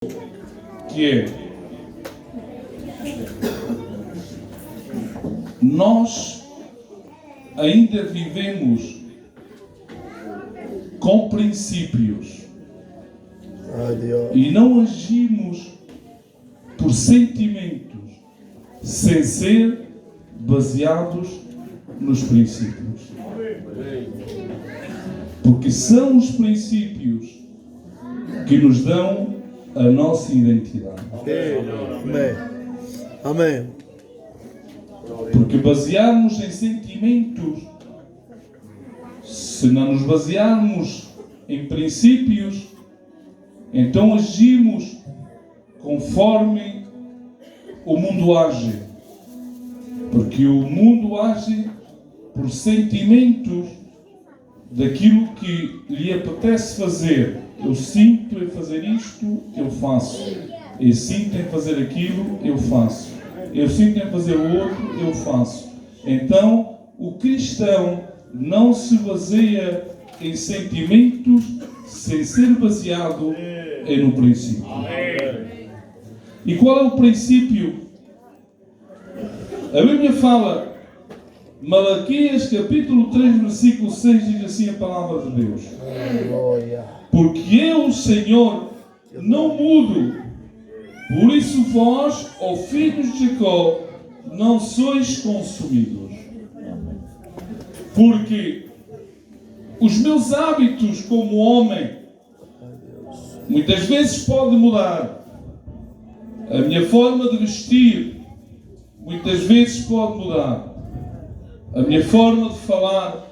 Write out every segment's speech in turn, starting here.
que é: nós ainda vivemos com princípios e não agimos por sentimentos sem ser baseados nos princípios. Porque são os princípios que nos dão a nossa identidade. Amém. Amém. Porque basearmos em sentimentos, se não nos basearmos em princípios, então agimos conforme o mundo age. Porque o mundo age por sentimentos daquilo que lhe apetece fazer. Eu sinto em fazer isto, eu faço. Eu sinto em fazer aquilo, eu faço. Eu sinto em fazer o outro, eu faço. Então, o cristão não se baseia em sentimentos sem ser baseado no princípio. E qual é o princípio? A Bíblia fala, Malaquias capítulo 3, versículo 6, diz assim a palavra de Deus: porque eu, o Senhor, não mudo, por isso vós, ó filhos de Jacó, não sois consumidos. Porque os meus hábitos como homem muitas vezes podem mudar. A minha forma de vestir muitas vezes pode mudar. A minha forma de falar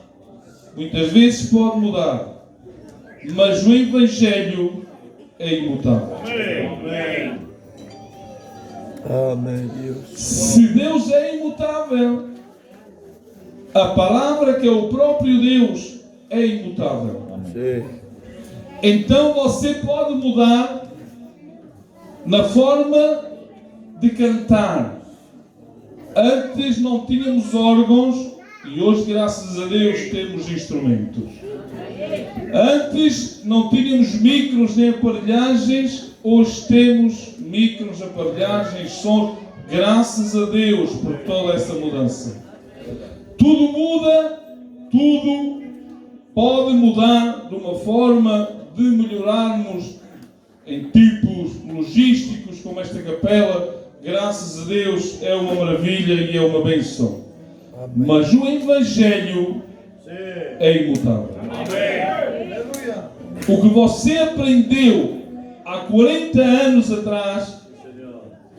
muitas vezes pode mudar. Mas o Evangelho é imutável. Amém. Amém, Deus. Se Deus é imutável, a palavra que é o próprio Deus é imutável. Sim. Então você pode mudar na forma de cantar. Antes não tínhamos órgãos e hoje, graças a Deus, temos instrumentos. Antes não tínhamos micros nem aparelhagens, hoje temos micros, aparelhagens, sons, graças a Deus por toda essa mudança. Tudo muda, tudo pode mudar de uma forma de melhorarmos em tipos logísticos, como esta capela, graças a Deus, é uma maravilha e é uma bênção. Amém. Mas o Evangelho é imutável. Amém. O que você aprendeu há 40 anos atrás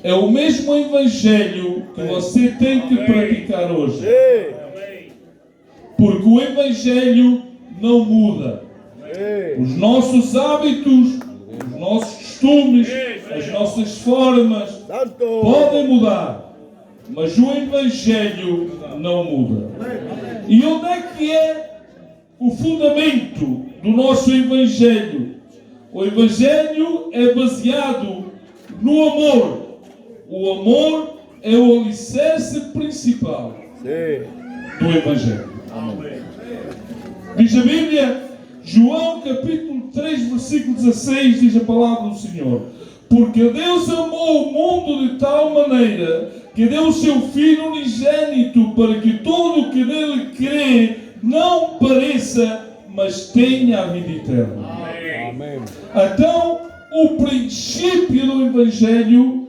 é o mesmo Evangelho que você tem que praticar hoje. Porque o Evangelho não muda. Os nossos hábitos, os nossos costumes, as nossas formas podem mudar, mas o Evangelho não muda. E onde é que é o fundamento do nosso Evangelho? O Evangelho é baseado no amor. O amor é o alicerce principal do Evangelho. Diz a Bíblia, João capítulo 3, versículo 16, diz a palavra do Senhor: porque Deus amou o mundo de tal maneira que deu o seu Filho unigênito para que todo o que nele crê não pereça, mas tenha a vida eterna. Amém. Então, o princípio do Evangelho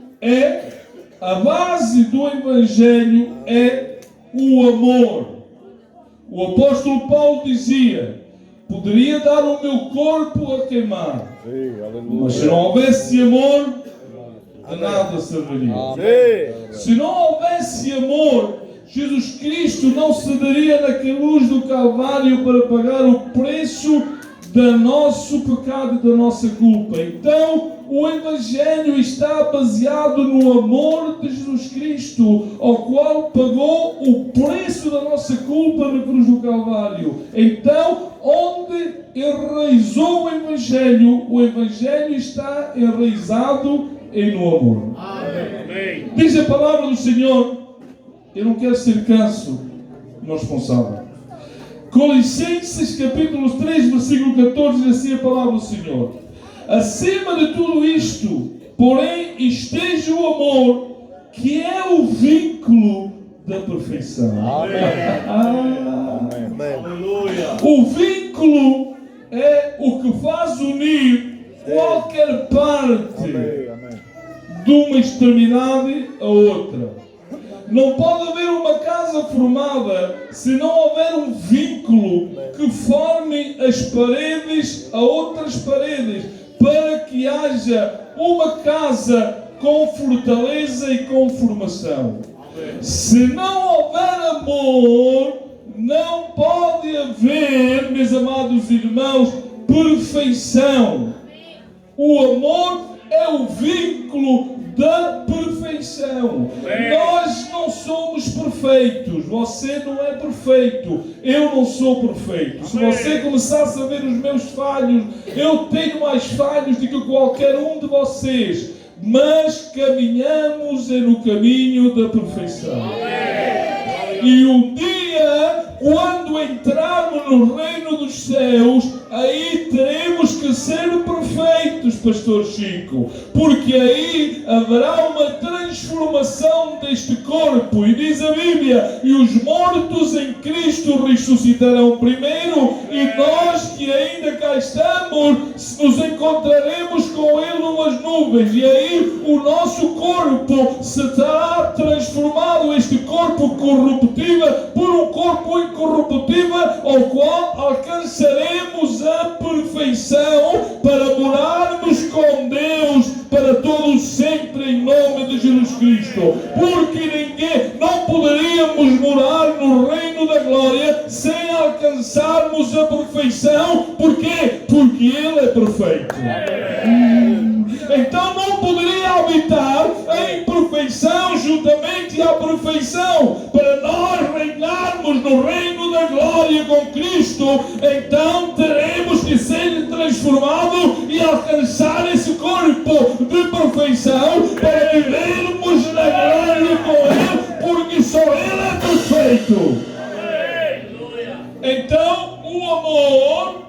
a base do Evangelho é o amor. O apóstolo Paulo dizia: poderia dar o meu corpo a queimar, mas se não houvesse amor, de nada serviria. Se não houvesse amor, Jesus Cristo não se daria na cruz do Calvário para pagar o preço do nosso pecado e da nossa culpa. Então, o Evangelho está baseado no amor de Jesus Cristo, ao qual pagou o preço da nossa culpa na cruz do Calvário. Então, onde enraizou o Evangelho está enraizado no amor. Amém. Diz a palavra do Senhor, eu não quero ser canso, não responsável. Colossenses capítulo 3, versículo 14, diz assim a palavra do Senhor: Acima de tudo isto, porém, esteja o amor, que é o vínculo da perfeição. Amém. O vínculo é o que faz unir qualquer parte de uma extremidade a outra. Não pode haver uma casa formada se não houver um vínculo que forme as paredes a outras paredes, para que haja uma casa com fortaleza e com formação. Se não houver amor, não pode haver, meus amados irmãos, perfeição. O amor é o vínculo da perfeição. Nós não somos perfeitos. Você não é perfeito. Eu não sou perfeito. Se você começasse a ver os meus falhos, eu tenho mais falhos do que qualquer um de vocês. Mas caminhamos no caminho da perfeição. E um dia, quando entrarmos no reino dos céus, aí teremos que ser perfeitos, Pastor Chico, porque aí haverá uma transformação deste corpo. E diz a Bíblia: e os mortos em Cristo ressuscitarão primeiro, e nós que ainda cá estamos, nos encontraremos com Ele nas nuvens, e aí o nosso corpo será transformado, este corpo corruptível, por um corpo incorruptível, ao qual alcançaremos a perfeição para morarmos com Deus para todos sempre, em nome de Jesus Cristo. Porque não poderíamos morar no reino da glória sem alcançarmos a perfeição. Por quê? Porque Ele é perfeito. Então não poderia habitar em perfeição juntamente à perfeição. Para nós reinarmos no reino da glória com Cristo, então teremos que ser transformados e alcançar esse corpo de perfeição para vivermos na glória com Ele, porque só Ele é perfeito. Então o amor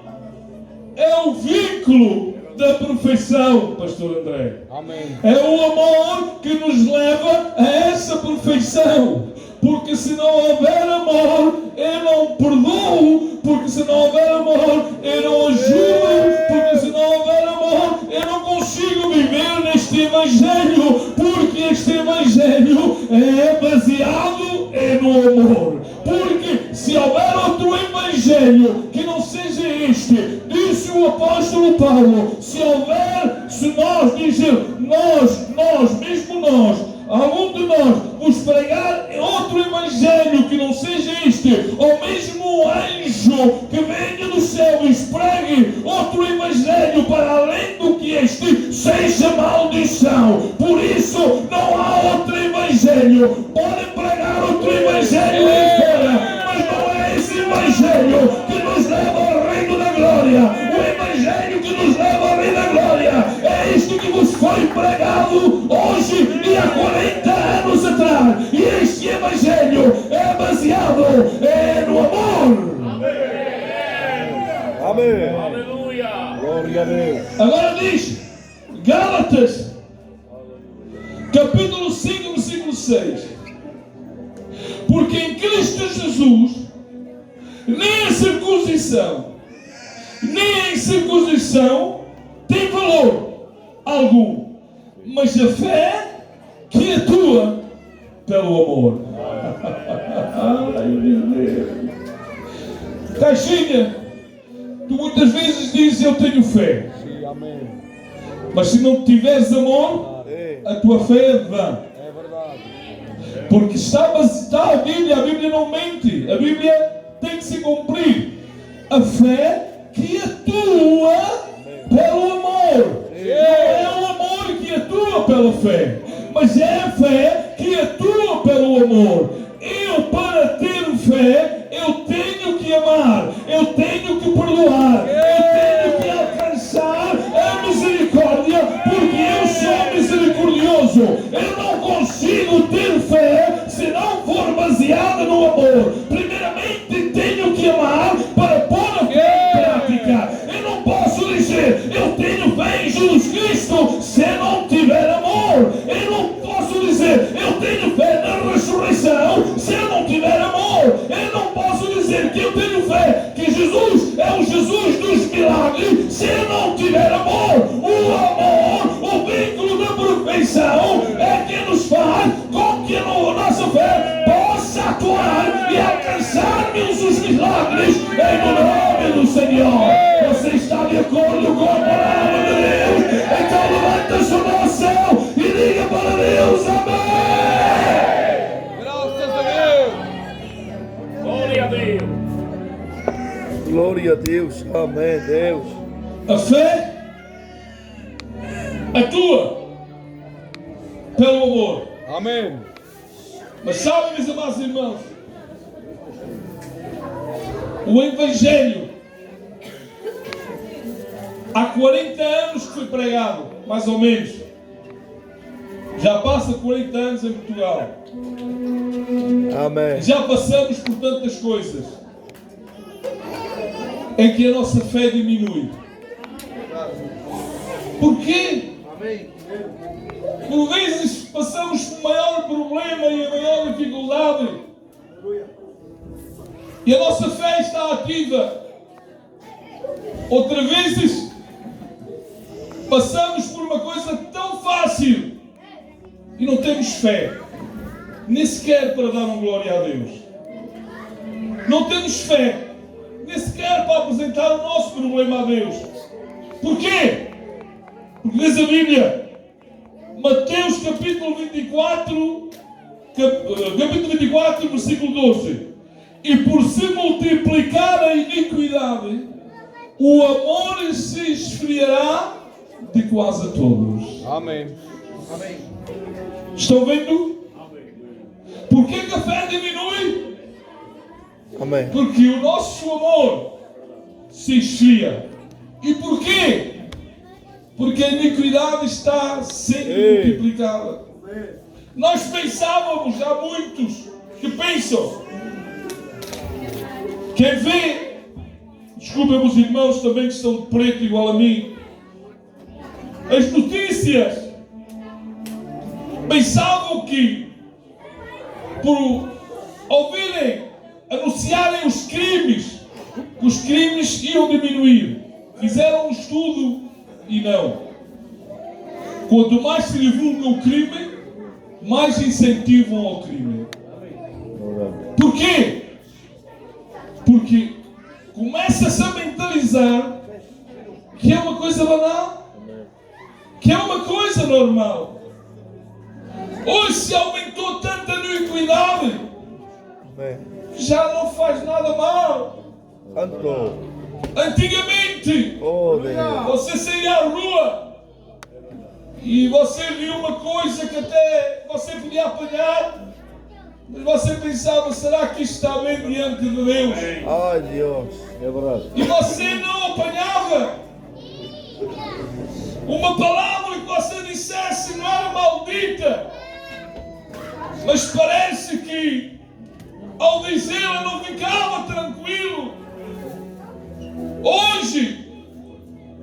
é o vínculo da perfeição, Pastor André. Amém. É o amor que nos leva a essa perfeição. Porque se não houver amor, eu não perdoo. Porque se não houver amor, eu não ajudo. Porque se não houver amor, eu não consigo viver neste Evangelho. Porque este Evangelho é baseado no amor. Porque se houver outro Evangelho que não seja este, disse o apóstolo Paulo, se nós dizer, mesmo nós, algum de nós vos pregar outro Evangelho que não seja este, ou mesmo um anjo que venha do céu e pregue outro Evangelho para além do que este, seja maldição. Por isso não há outro Evangelho. Podem pregar outro Evangelho aí fora, mas não é esse Evangelho que nos leva ao reino da glória. O Evangelho que nos leva ao reino da glória é isto que vos foi pregado hoje e há 40 anos atrás. E este Evangelho é baseado no amor. Amém. Aleluia. Glória a Deus. Agora diz Gálatas, capítulo 5, versículo 6. Porque em Cristo Jesus nem a circuncisão nem a incircuncisão tem valor algum, mas a fé que atua pelo amor. Ai, meu Deus. Caixinha, tu muitas vezes dizes eu tenho fé. Sim, amém. Mas se não tiveres amor, a tua fé é vã. É verdade. Porque está a Bíblia não mente. A Bíblia tem que se cumprir. A fé que atua pelo amor. Não é o amor que atua pela fé, mas é a fé que atua pelo amor. Eu, para ter fé, eu tenho que amar, eu tenho que perdoar, eu tenho que alcançar a misericórdia, porque eu sou misericordioso. Eu não consigo ter fé se não for baseada no amor. Primeiramente, tenho que amar para pôr a fé em prática. Eu não posso dizer, eu tenho fé em atuar e alcançar-nos os milagres em nome do Senhor. Você está de acordo com a palavra de Deus? Então levanta sua mão ao céu e diga para Deus: amém. Graças a Deus. Glória a Deus. Glória a Deus. Amém, Deus. A fé atua pelo amor. Amém. Mas sabem, meus amados irmãos, o Evangelho há 40 anos que foi pregado, mais ou menos. Já passa 40 anos em Portugal. Amém. Já passamos por tantas coisas em que a nossa fé diminui. Porquê? Por vezes passamos o maior problema e a maior dificuldade e a nossa fé está ativa. Outras vezes passamos por uma coisa tão fácil e não temos fé, nem sequer para dar uma glória a Deus. Não temos fé, nem sequer para apresentar o nosso problema a Deus. Porquê? Porque diz a Bíblia, Mateus capítulo 24, versículo 12: e por se multiplicar a iniquidade, o amor se esfriará de quase a todos. Amém. Estão vendo? Porquê que a fé diminui? Amém. Porque o nosso amor se esfria. E porquê? Porque a iniquidade está sendo multiplicada. Nós pensávamos, há muitos que pensam, quem vê, desculpem meus irmãos também que são de preto igual a mim, as notícias, pensavam que por ouvirem, anunciarem os crimes, que os crimes iam diminuir. Fizeram um estudo e não. Quanto mais se divulga o crime, mais incentivam ao crime. Porquê? Porque começa-se a mentalizar que é uma coisa banal, que é uma coisa normal. Hoje se aumentou tanta iniquidade que já não faz nada mal. Santo. Antigamente, Oh, Deus. você saía à rua e você viu uma coisa que até você podia apanhar, mas você pensava, será que isto está bem diante de Deus? Ai, Deus. É verdade. E você não apanhava. Uma palavra que você dissesse não era maldita, mas parece que ao dizê-la não ficava tranquilo. Hoje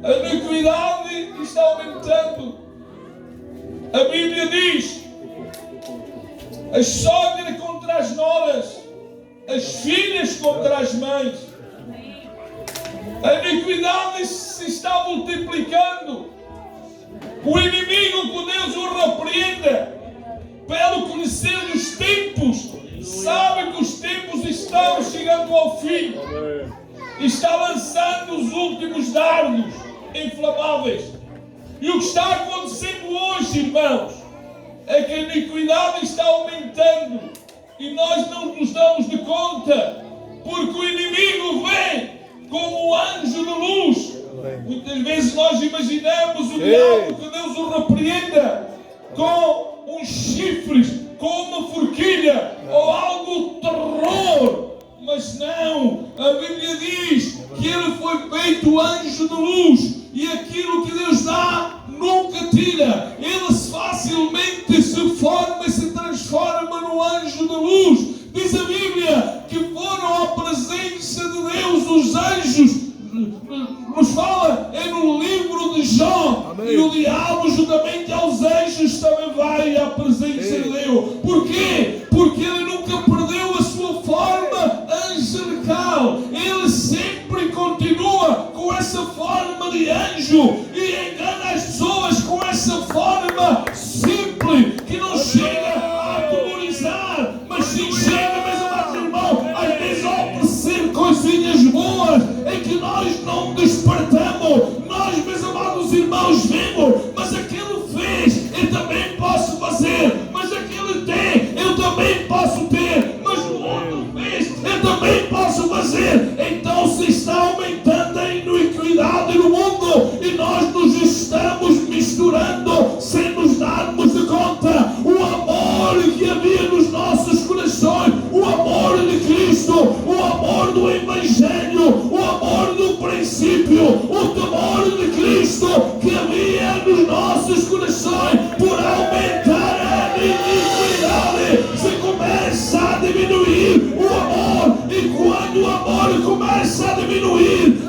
a iniquidade está aumentando. A Bíblia diz: as sogras contra as noras, as filhas contra as mães. A iniquidade se está multiplicando. O inimigo, que Deus o repreenda, pelo conhecer dos tempos, sabe que os tempos estão chegando ao fim. Está lançando os últimos dardos inflamáveis. E o que está acontecendo hoje, irmãos, é que a iniquidade está aumentando e nós não nos damos de conta, porque o inimigo vem como um anjo de luz. Muitas vezes nós imaginamos o diabo, que Deus o repreenda, com uns chifres, com uma forquilha ou algo terror. Mas não, a Bíblia diz que ele foi feito anjo de luz e aquilo que Deus dá nunca tira. Ele facilmente se forma e se transforma no anjo de luz. Diz a Bíblia que foram à presença de Deus os anjos. Nos fala no livro de Jó. Amém. E o diabo juntamente aos anjos também vai à presença de Deus. Porquê? Porque ele nunca perdeu a sua forma angelical. Ele sempre continua com essa forma de anjo e engana as pessoas com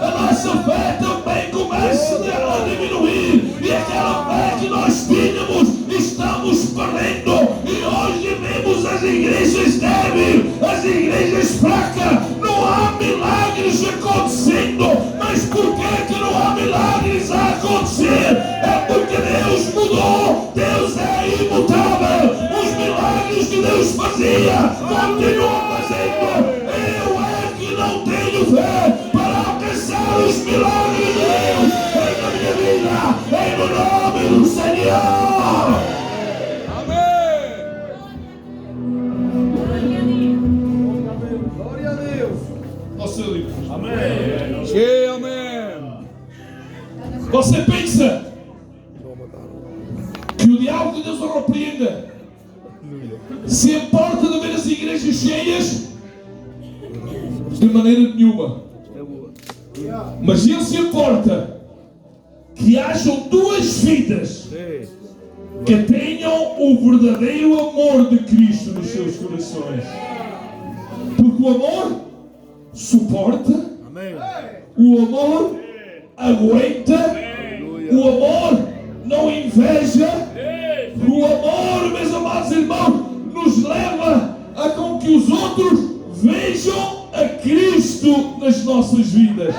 a nossa fé também começa a diminuir. E aquela fé que nós tínhamos, estamos perdendo. E hoje vemos as igrejas débeis, as igrejas fracas. Não há milagres acontecendo. Mas por que não há milagres a acontecer? É porque Deus mudou. Deus é imutável. Os milagres que Deus fazia, continua fazendo. Eu é que não tenho fé para alcançar os milagres de Deus na minha vida, em nome do Senhor. Glória a Deus. Você livre. Amém. Sim, amém. Você pensa que o diabo que Deus o repreenda se importa de ver as igrejas cheias? De maneira nenhuma. Mas ele se importa que hajam duas vidas que tenham o verdadeiro amor de Cristo nos seus corações. Porque o amor suporta, o amor aguenta, o amor não inveja, o amor, meus amados irmãos, nos leva a com que os outros vejam a Cristo nas nossas vidas.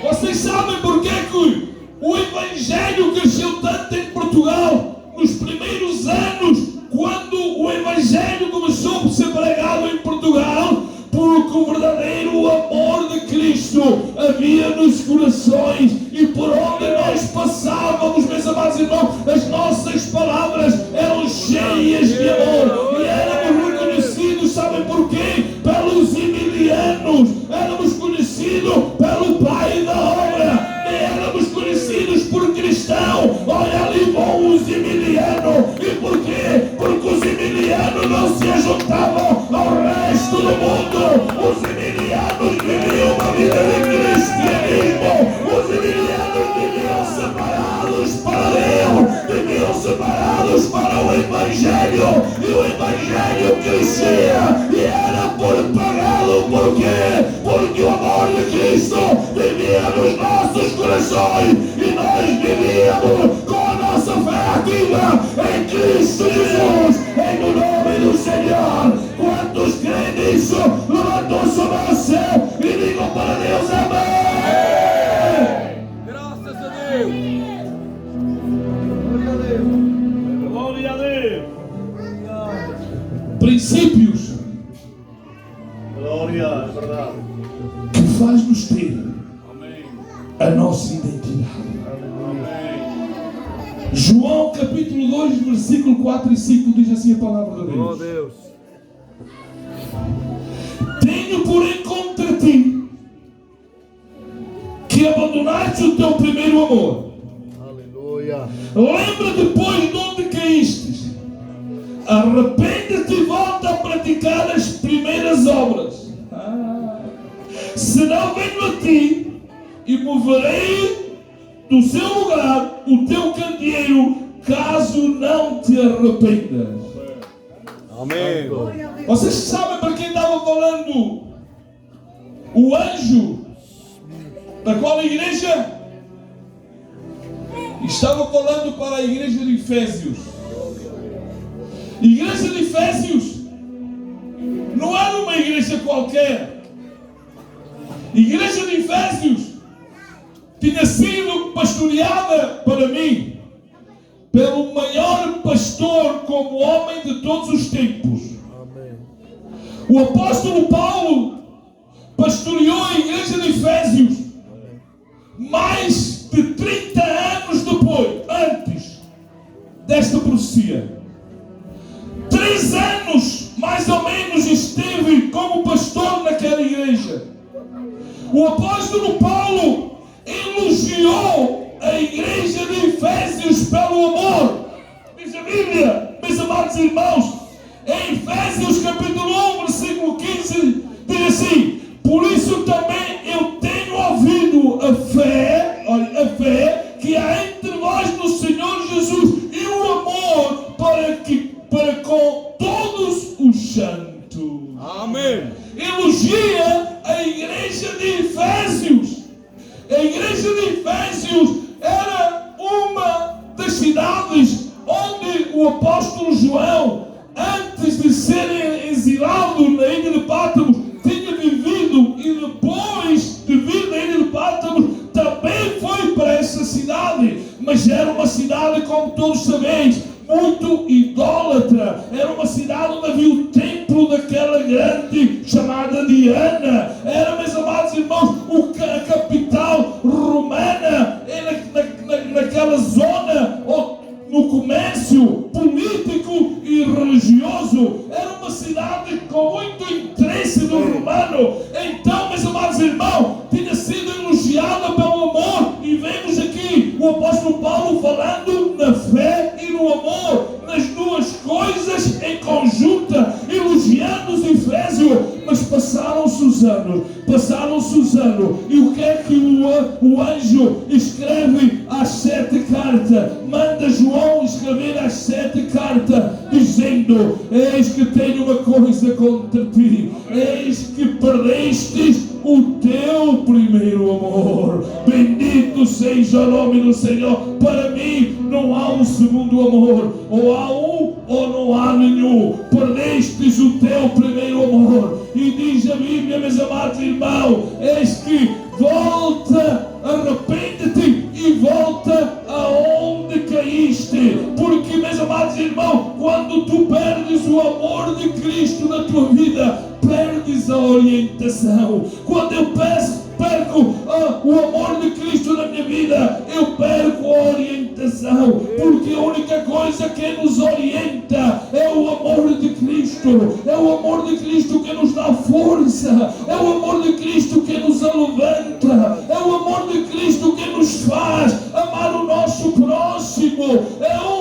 Vocês sabem porque que o Evangelho cresceu tanto em Portugal nos primeiros anos, quando o Evangelho começou a ser pregado em Portugal? Porque o verdadeiro amor de Cristo havia nos corações, e por onde nós passávamos, meus amados irmãos, as nossas palavras eram cheias de amor, e éramos reconhecidos, sabem porquê? Pelos emilianos. Éramos conhecidos pelo pai da obra, nem éramos conhecidos por cristão. Olha, ali vão os emilianos. E por quê? Porque os emilianos não se ajuntavam ao resto do mundo. Os emilianos viviam uma vida de cristianismo. Os emilianos viviam separados para Deus, viviam separados para o Evangelho. E o Evangelho crescia e era por pagá-lo. Por quê? Porque o amor de Cristo vivia nos nossos corações, e nós vivíamos com a nossa fé ativa em Cristo Jesus, em nome do Senhor. Quantos creem nisso? Levantam sua mão ao céu e digam para Deus: amém. Graças a Deus. Glória a Deus. Princípios Glória, é verdade. que faz-nos ter Amém. a nossa identidade. Amém. João capítulo 2, versículo 4 e 5 diz assim a palavra de Oh Deus: Deus. tenho porém contra ti que abandonaste o teu primeiro amor. Aleluia. Lembra depois de onde caíste, arrepende-te e volta a praticar as primeiras obras. Senão venho a ti e moverei do seu lugar o teu candeeiro, caso não te arrependas. Amém. Vocês sabem para quem estava falando o anjo da qual igreja? Estava falando para a igreja de Efésios. Igreja de Efésios não era uma igreja qualquer. Igreja de Efésios tinha sido pastoreada para mim pelo maior pastor como homem de todos os tempos. Amém. O apóstolo Paulo pastoreou a igreja de Efésios mais de 30 anos depois, antes desta profecia. 3 anos, mais ou menos, esteve como pastor naquela igreja. O apóstolo Paulo elogiou a igreja de Efésios pelo amor. Diz a Bíblia, meus amados irmãos, em Efésios capítulo 1, versículo 15, diz assim: por isso também eu tenho ouvido a fé que há entre vós no Senhor Jesus e o amor para com todos os santos. Amém. Elogia a igreja de Efésios. o apóstolo João, antes de ser exilado na ilha de Pátmos, tinha vivido, e depois de vir da ilha de Pátmos, também foi para essa cidade. Mas era uma cidade, como todos sabeis, muito idólatra. Era uma cidade onde havia o templo daquela grande chamada Diana. Era, meus amados irmãos, a capital romana. Era naquela zona, no comércio político e religioso. Era uma cidade com muito interesse do romano. Então, meus amados irmãos, tinha sido elogiada pelo amor. E vemos aqui o apóstolo Paulo falando na fé e no amor, nas duas coisas em conjunto, elogiando os Efésios. Mas passaram-se os anos, e o que é que o anjo escreve às 7 cartas? Manda João escrever às 7 cartas, dizendo: eis que tenho uma coisa contra ti, eis que perdestes o teu primeiro amor. Bendito seja o nome do Senhor. Para mim não há um segundo amor, ou há um ou não há nenhum. Perdestes o teu primeiro amor. E diz a Bíblia, meus amados irmãos, eis que volta, arrepende-te e volta aonde caíste. Porque, meus amados irmãos, quando tu perdes o amor de Cristo na tua vida, perdes a orientação. Quando eu perco o amor de Cristo na minha vida, eu perco a orientação. Porque a única coisa que nos orienta é o amor de Cristo. É o amor de Cristo que nos dá força. É o amor de Cristo que nos alevanta. É o amor de Cristo que nos faz amar o nosso próximo.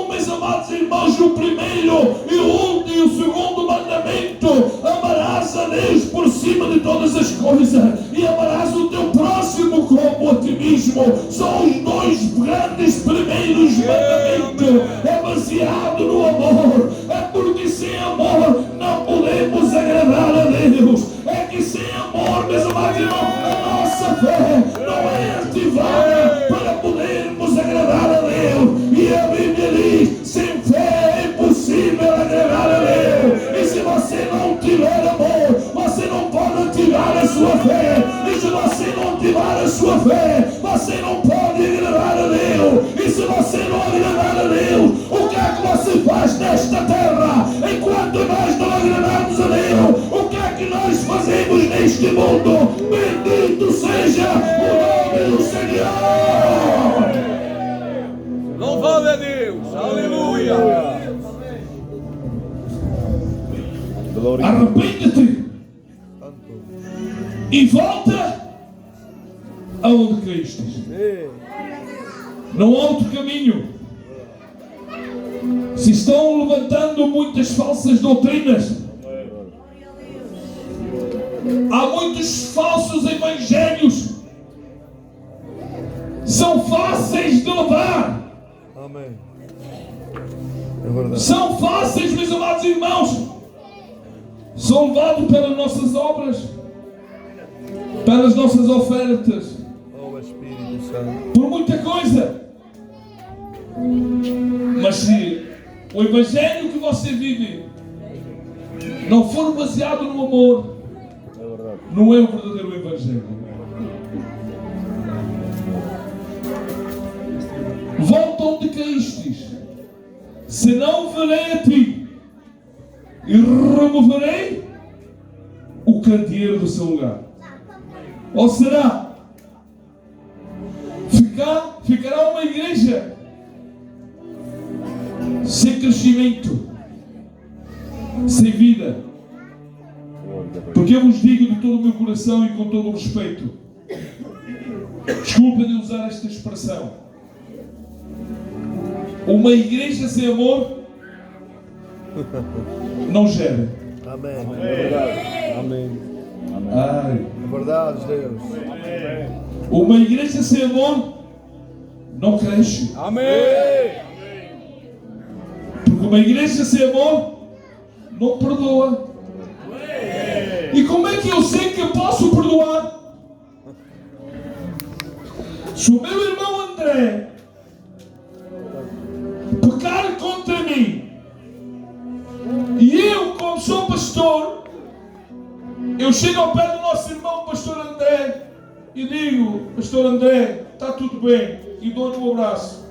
Meus amados irmãos, o primeiro e o segundo mandamento: amarás a Deus por cima de todas as coisas e amarás o teu próximo como a ti mesmo. São os dois grandes primeiros mandamentos. É baseado no amor. É porque sem amor não podemos agradar a Deus. É que sem amor, meus amados irmãos, a nossa fé não é ativada para podermos agradar a Deus. E a Bíblia diz: sem fé é impossível agradar a Deus. E se você não tiver amor, você não pode ativar a sua fé. E se você não ativar a sua fé, você não pode agradar a Deus. E se você não agradar a Deus, o que é que você faz nesta terra? Enquanto nós não agradarmos a Deus, o que é que nós fazemos neste mundo? Bendito seja o nome do Senhor. Louvado a Deus. Aleluia. Arrepende-te e volta aonde caíste. Não há outro caminho. Se estão levantando muitas falsas doutrinas, há muitos falsos evangelhos, são fáceis de levar. Amém. É verdade. São fáceis, meus amados irmãos. São levados pelas nossas obras, pelas nossas ofertas, Oh Espírito Santo. por muita coisa. Mas se o evangelho que você vive não for baseado no amor, não é o verdadeiro evangelho. Volta onde caístes, senão verei a ti e removerei o candeeiro do seu lugar. Ou será? Ficará uma igreja sem crescimento, sem vida. Porque eu vos digo de todo o meu coração e com todo o respeito, desculpa de usar esta expressão, uma igreja sem amor não gera. Amém. É verdade. Amém. Ai. É verdade, Deus. Uma igreja sem amor não cresce. Amém. Porque uma igreja sem amor não perdoa. E como é que eu sei que eu posso perdoar? Se o meu irmão André pecar contra mim Eu chego ao pé do nosso irmão, pastor André, e digo, pastor André, está tudo bem, e dou-lhe um abraço.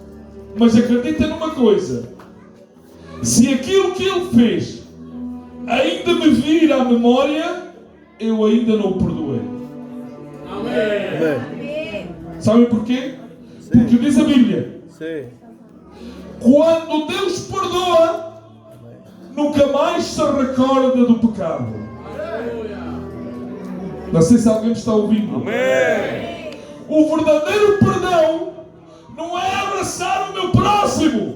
Mas acredita numa coisa, se aquilo que ele fez ainda me vir à memória, eu ainda não o perdoei. Amém. Sabem porquê? Porque diz a Bíblia, Sim. quando Deus perdoa, nunca mais se recorda do pecado. Não sei se alguém me está ouvindo. Amém. O verdadeiro perdão não é abraçar o meu próximo.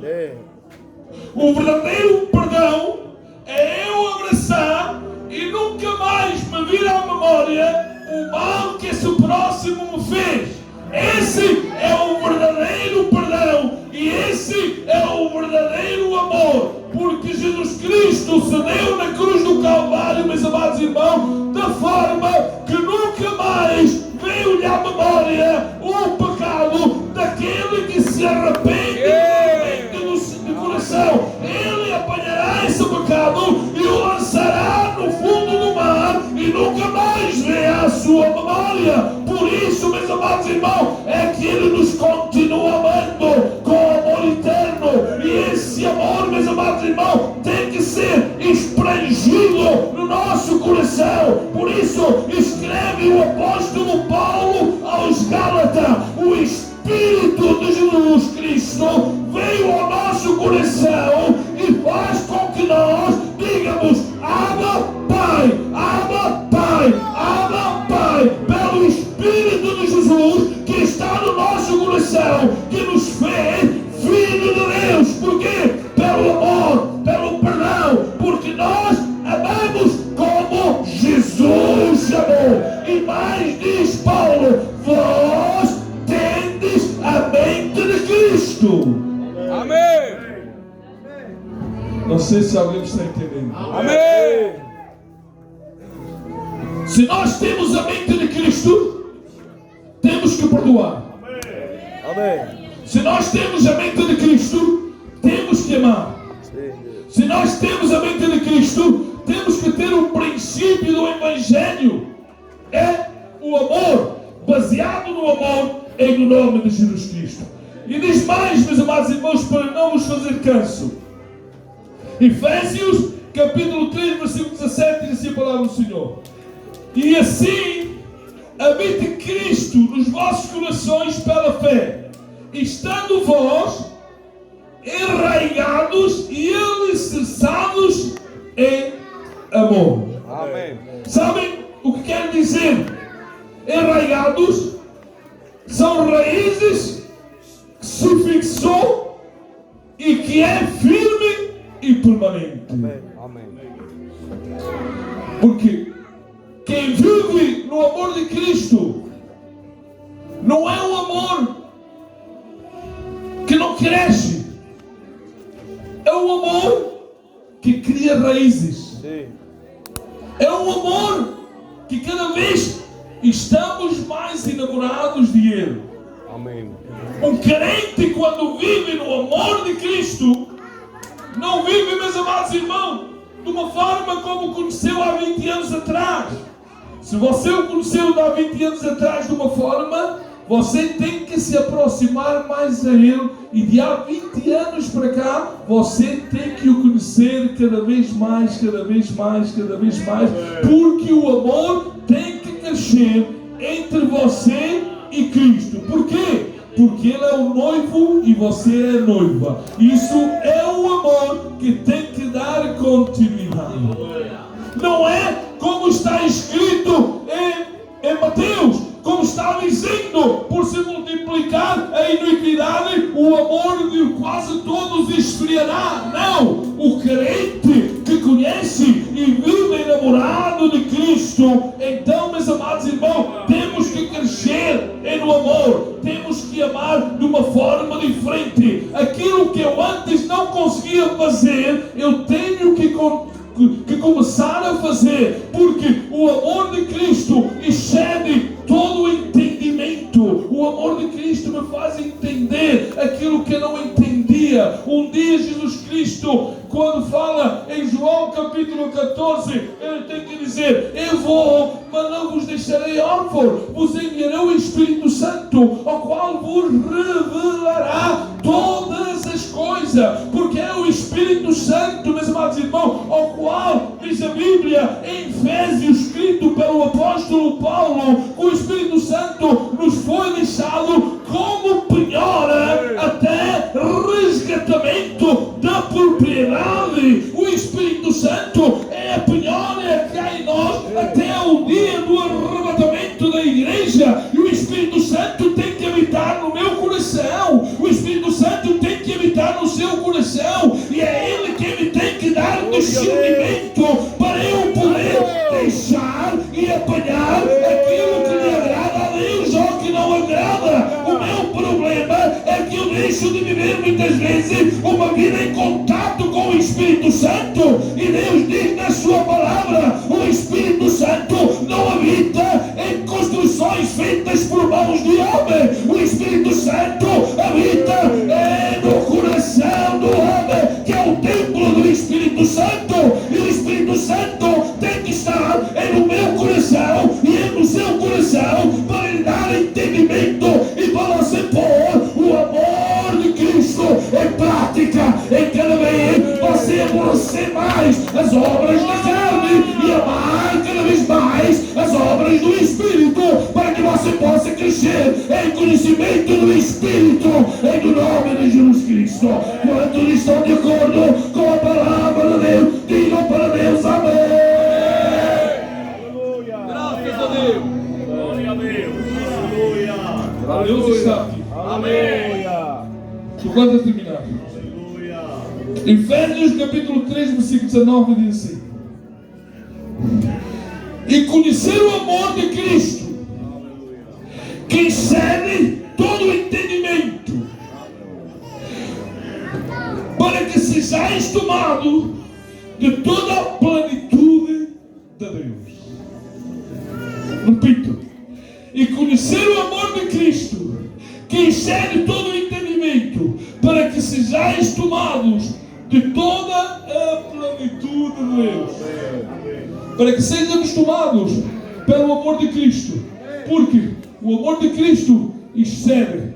O verdadeiro perdão é eu abraçar e nunca mais me vir à memória o mal que esse próximo me fez. Esse é o verdadeiro perdão e esse é o verdadeiro amor, porque Jesus Cristo se deu na cruz do Calvário, meus amados irmãos, da forma que nunca mais veio-lhe à memória o pecado daquele que se arrepende de coração. Ele apanhará esse pecado e o lançará no fundo do mar e nunca mais verá a sua memória. Por isso, meus amados irmãos, é que Ele nos continua amando com amor eterno. E esse amor, meus amados irmãos, tem que ser espraigido no nosso coração. Por isso, escreve o apóstolo Paulo aos Gálatas: o Espírito de Jesus Cristo veio ao nosso coração e faz com que nós digamos: Abba, Pai, Abba, Pai, Abba, Pai, pelo Espírito de Jesus que está no nosso coração, que nos fez filho de Deus. Por quê? Pelo amor, pelo perdão, porque nós amamos como Jesus amou. E mais diz Paulo: vós tendes a mente de Cristo. Amém. Não sei se alguém está entendendo. Amém. Se nós temos a mente de Cristo, temos que perdoar. Amém. Se nós temos a mente de Cristo, temos que amar. Se nós temos a mente de Cristo, temos que ter o princípio do Evangelho. É o amor, baseado no amor em nome de Jesus Cristo. E diz mais, meus amados irmãos, para não vos fazer canso. Efésios, capítulo 3, versículo 17, diz assim a palavra do Senhor: e assim habite Cristo nos vossos corações pela fé, estando vós enraigados e alicerçados em amor. Amém. Sabem o que quer dizer? Enraigados são raízes que se fixou e que é firme e permanente. Amém. Porque quem vive no amor de Cristo não é um amor que não cresce, é um amor que cria raízes. É um amor que cada vez estamos mais enamorados de Ele. Amém. Um crente, quando vive no amor de Cristo, não vive, meus amados irmãos, de uma forma como conheceu há 20 anos atrás. Se você o conheceu há 20 anos atrás de uma forma, você tem que se aproximar mais a Ele. E de há 20 anos para cá, você tem que o conhecer cada vez mais, cada vez mais, cada vez mais. Porque o amor tem que crescer entre você e Cristo. Por quê? Porque Ele é o noivo e você é a noiva. Isso é o amor que tem que dar continuidade. Não é como está escrito em Mateus, como está dizendo: por se multiplicar a iniquidade, o amor de quase todos esfriará. Não! O crente que conhece e vive enamorado de Cristo, então, meus amados irmãos, temos que crescer no amor, temos que amar de uma forma diferente. Aquilo que eu antes não conseguia fazer, eu tenho que começar a fazer, porque o amor de Cristo excede todo o entendimento. O amor de Cristo me faz entender aquilo que eu não entendia. Um dia Jesus Cristo Cristo, quando fala em João capítulo 14, ele tem que dizer: eu vou, mas não vos deixarei órfãos, vos enviarei o Espírito Santo, ao qual vos revelará todas as coisas, porque é o Espírito Santo, meus amados irmãos, ao qual, diz a Bíblia, em Efésios, escrito pelo apóstolo Paulo, o Espírito Santo nos foi deixado como penhora até resgatamento da propriedade. O Espírito Santo é a penhora que há em nós até o dia do arrebatamento da igreja. E o Espírito Santo tem que habitar no meu coração. O Espírito Santo tem que habitar no seu coração. E é Ele que me tem que dar discernimento para eu poder deixar e apanhar aquilo que lhe agrada a Deus ou que não agrada. O meu problema é que eu deixo de viver muitas vezes uma vida em contato com o Espírito Santo. E Deus diz na sua palavra: o Espírito Santo não habita em construções feitas por mãos de homem. O Espírito Santo habita no coração do homem, que é o templo do Espírito Santo. E o Espírito Santo tem que estar no meu coração e no seu coração, para lhe dar entendimento e para você pôr o amor de Cristo em prática. Em cada vez você aborrecer mais as obras da carne e amar cada vez mais as obras do Espírito, para que você possa crescer em conhecimento do Espírito, em nome de Jesus Cristo. Quantos estão de acordo com a palavra de Deus, digam para Deus amém. Graças a Deus. Glória a Deus. Aleluia. Deus está aqui. Aleluia. Estou quase a terminar. Aleluia. Efésios capítulo 3, versículo 19 diz assim: e conhecer o amor de Cristo, que excede todo o entendimento, para que sejais tomados de toda a plenitude de Deus. Repito: e conhecer o amor de Cristo, que excede todo o entendimento, para que sejais tomados de toda a plenitude de Deus. Para que sejamos tomados pelo amor de Cristo, porque o amor de Cristo excede,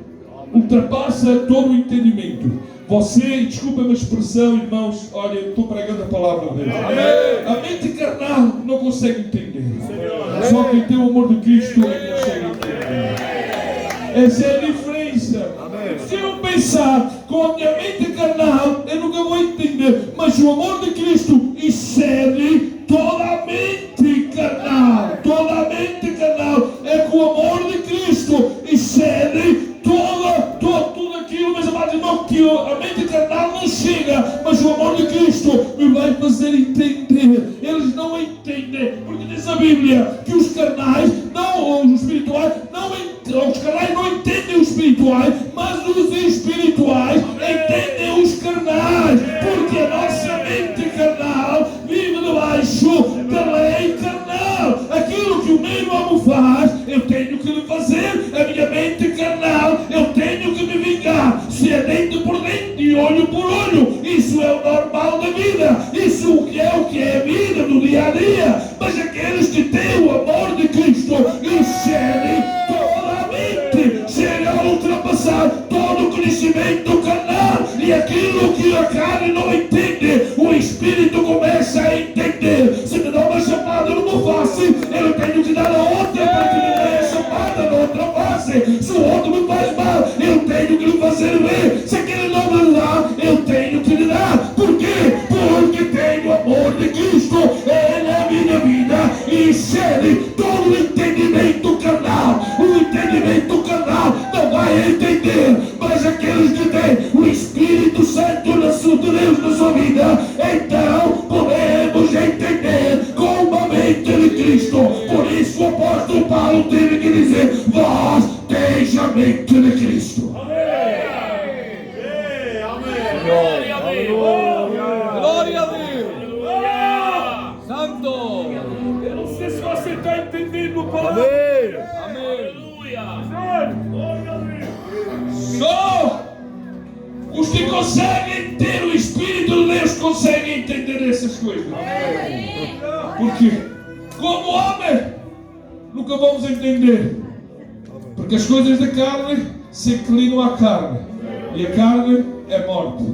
ultrapassa todo o entendimento. Você, desculpa a minha expressão, irmãos, olha, eu estou pregando a palavra de Deus. Amém. A mente carnal não consegue entender. Só quem tem o amor de Cristo é que consegue entender. Essa é a diferença. Se eu pensar com a minha mente carnal, eu nunca vou entender. Mas o amor de Cristo excede toda a mente carnal. Toda a mente carnal. É que o amor de Cristo excede tudo aquilo, meus amados irmãos, que a mente carnal não chega, mas o amor de Cristo me vai fazer entender. Eles não entendem, porque diz a Bíblia que os carnais, não os espirituais, os carnais não entendem os espirituais, mas os espirituais entendem os carnais, porque a nossa mente carnal vive debaixo da lei carnal. Aquilo que o meu amo faz, eu tenho que lhe fazer. A minha mente carnal, eu tenho que me vingar. Se é dente por dente e olho por olho, isso é o normal da vida. Isso é o que é a vida do dia a dia. Mas aqueles que têm o amor de Cristo excedem toda a mente, chega a ultrapassar todo o conhecimento carnal. E aquilo que a carne não entende, o Espírito começa a entender. Se me dá uma chamada numa face, eu tenho que dar a outra para que me dê a chamada na outra face. Se o outro me faz mal, eu tenho que lhe fazer bem. Se aquele não me dá, eu tenho que lhe dar. Por quê? Porque tenho o amor de Cristo. Ele é a minha vida e excede todo o entendimento carnal. O entendimento carnal não vai entender, mas aqueles que têm o Espírito Santo de Deus na sua vida, então podemos entender com a mente de Cristo. Por isso o apóstolo Paulo teve que dizer: vós tens a mente de Cristo. Glória a Deus. Glória a Deus. Santo. Eu não sei se você está entendendo a palavra. Amém. Só os que conseguem ter o Espírito de Deus conseguem entender essas coisas. Porque, como homem, nunca vamos entender. Porque as coisas da carne se inclinam à carne. E a carne é morte.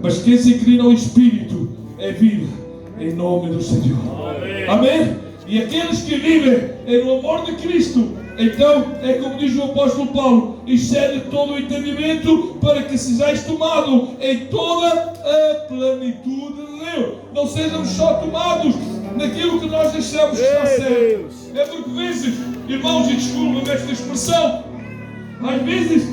Mas quem se inclina ao Espírito é vida. Em nome do Senhor. Amém? E aqueles que vivem no amor de Cristo, então, é como diz o apóstolo Paulo, excede todo o entendimento para que sejais tomados em toda a plenitude de Deus. Não sejamos só tomados naquilo que nós achamos que está certo. É porque vezes, irmãos, e desculpem esta expressão, às vezes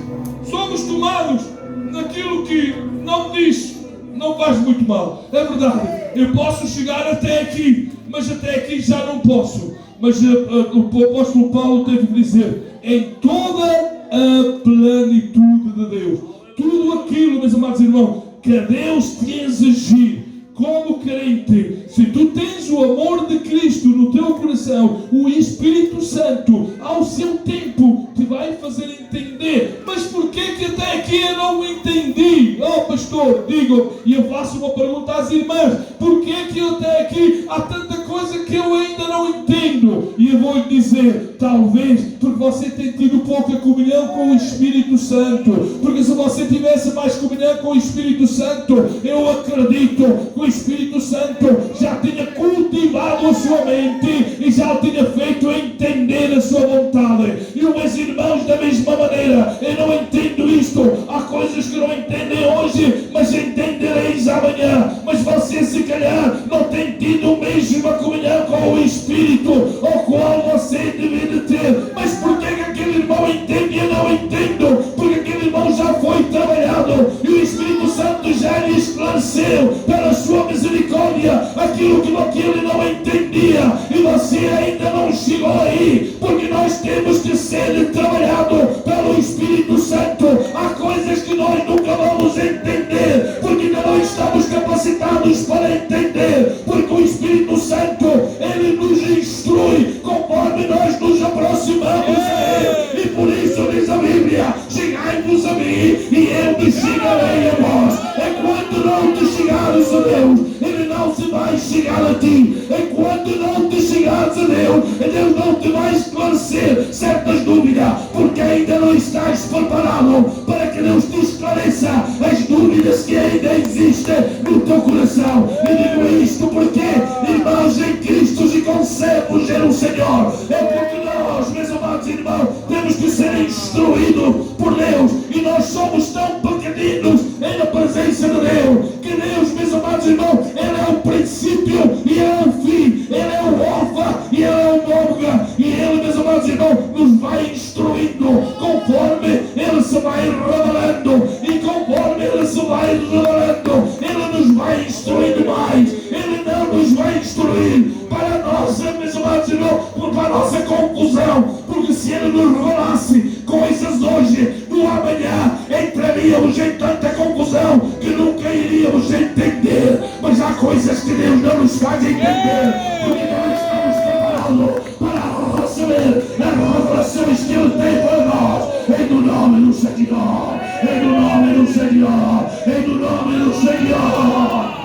somos tomados naquilo que não diz, não faz muito mal. É verdade, eu posso chegar até aqui, mas até aqui já não posso. Mas o apóstolo Paulo teve que dizer, em toda a plenitude de Deus. Tudo aquilo, meus amados irmãos, que Deus te exigir como crente. Se tu tens o amor de Cristo no teu coração, o Espírito Santo, ao seu tempo, te vai fazer entender. Mas por que até aqui eu não entendi? Oh pastor, digo, e eu faço uma pergunta às irmãs, por que eu até aqui há tanta coisa que eu ainda não entendo? E eu vou lhe dizer, talvez porque você tem tido pouca comunhão com o Espírito Santo. Porque se você tivesse mais comunhão com o Espírito Santo, eu acredito que o Espírito Santo já tinha cultivado a sua mente e já o tinha feito entender a sua vontade. E os meus irmãos, da mesma maneira, eu não entendo isto. Há coisas que não entendem hoje, mas entendereis amanhã. Mas você, se calhar, não tem tido a mesma comunhão com o Espírito, ao qual você deve de ter. Mas por que aquele irmão entende e eu não entendo? Porque aquele irmão já foi trabalhado e o Espírito Santo já lhe esclareceu pela sua misericórdia aquilo que ele não entendia, e você ainda não chegou aí, porque nós temos que ser trabalhados pelo Espírito Santo. Há coisas que nós nunca vamos entender, porque ainda não estamos capacitados para entender, porque o Espírito Santo, ele nos instrui conforme nós nos aproximamos dele. E por isso diz a Bíblia, chegai-vos a mim e eu me chegarei a vós. Enquanto não te chegares a Deus, ele não se vai chegar a ti. Enquanto não te chegares a Deus, Deus não te vai esclarecer certas dúvidas, porque ainda não estás preparado para que Deus te esclareça as dúvidas que ainda existem no teu coração. E digo isto porque, irmãos em Cristo e concebos no Senhor, é porque nós, meus amados irmãos, temos que ser instruídos por Deus, e nós somos tão pequeninos na presença de Deus, que Deus, meus amados irmãos, Ele é o princípio e Ele é o fim, Ele é o alfa e Ele é o ômega, e Ele, meus amados irmãos, nos vai instruindo conforme Ele se vai revelando, e conforme Ele se vai revelando, Ele nos vai instruindo mais. Ele não nos vai instruir para a nossa, meus amados irmãos, para a nossa confusão, porque se Ele nos revelasse coisas hoje, no amanhã entraríamos em tanta confusão que nunca iríamos entender. Mas há coisas que Deus não nos faz entender, porque nós estamos preparados para receber as revelações que Ele tem para nós. Em nome do Senhor, em nome do Senhor, em nome do Senhor.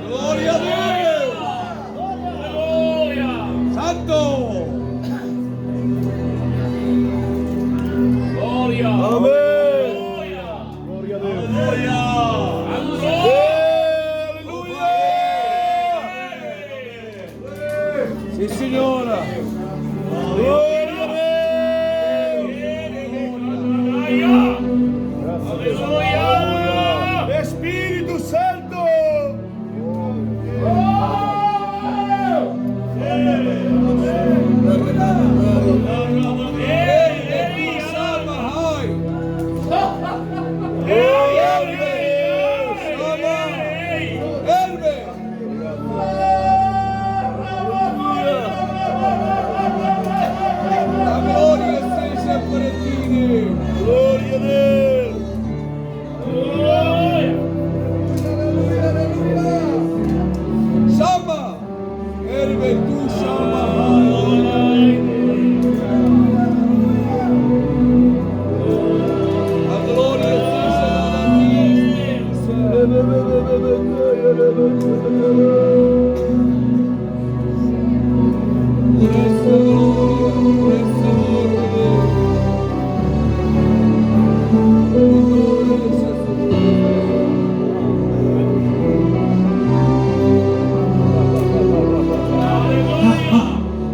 Glória a Deus! Santo! Glória! Amém! Glória a Deus! Aleluia! Sim, senhora! Glória a Deus! Aleluia! Espírito Santo!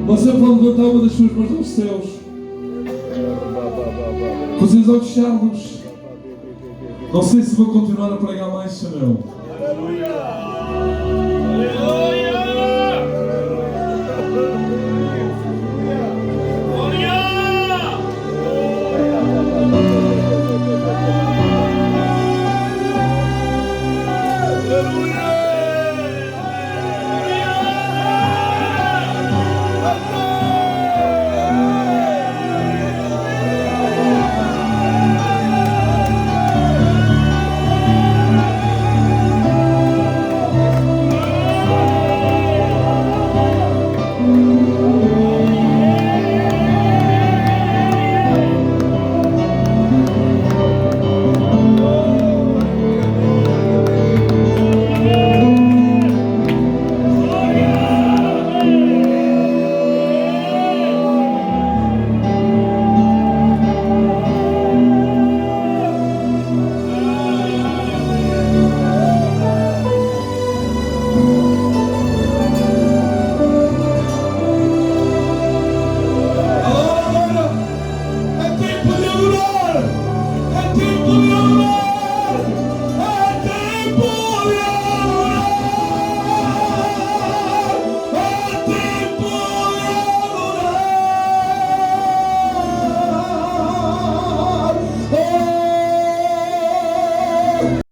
Você pode levantar uma das suas mãos aos céus, com os seus olhos fechados. Não sei se vou continuar a pregar mais ou não.